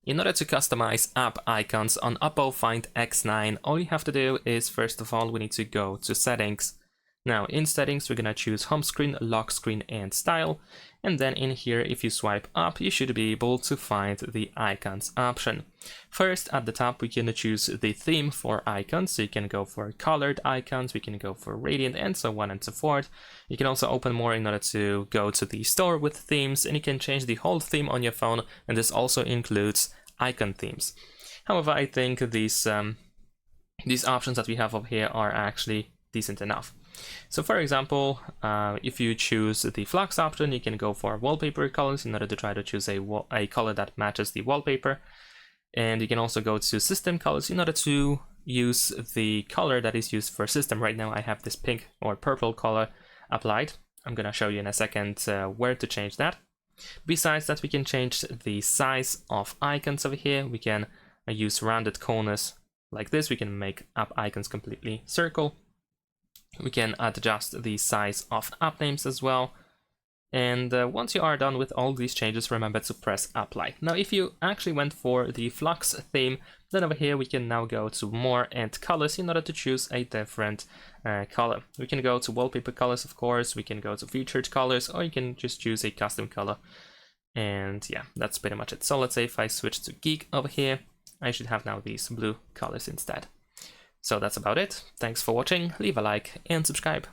In order to customize app icons on OPPO Find X9, all you have to do is, first of all, we need to go to settings. Now in settings, we're gonna choose home screen, lock screen, and style. And then in here, if you swipe up, you should be able to find the icons option. First, at the top, we can choose the theme for icons. So you can go for colored icons, we can go for radiant, and so on and so forth. You can also open more in order to go to the store with themes, and you can change the whole theme on your phone, and this also includes icon themes. However, I think these options that we have up here are actually decent enough. So for example, if you choose the flux option, you can go for wallpaper colors in order to try to choose a color that matches the wallpaper. And you can also go to system colors in order to use the color that is used for system. Right now I have this pink or purple color applied. I'm gonna show you in a second where to change that. Besides that, we can change the size of icons over here. We can use rounded corners like this. We can make app icons completely circle. We can adjust the size of app names as well. And once you are done with all these changes, remember to press apply. Now, if you actually went for the flux theme, then over here we can now go to more and colors in order to choose a different color. We can go to wallpaper colors, of course, we can go to featured colors, or you can just choose a custom color. And yeah, that's pretty much it. So let's say if I switch to geek over here, I should have now these blue colors instead. So that's about it. Thanks for watching, leave a like and subscribe.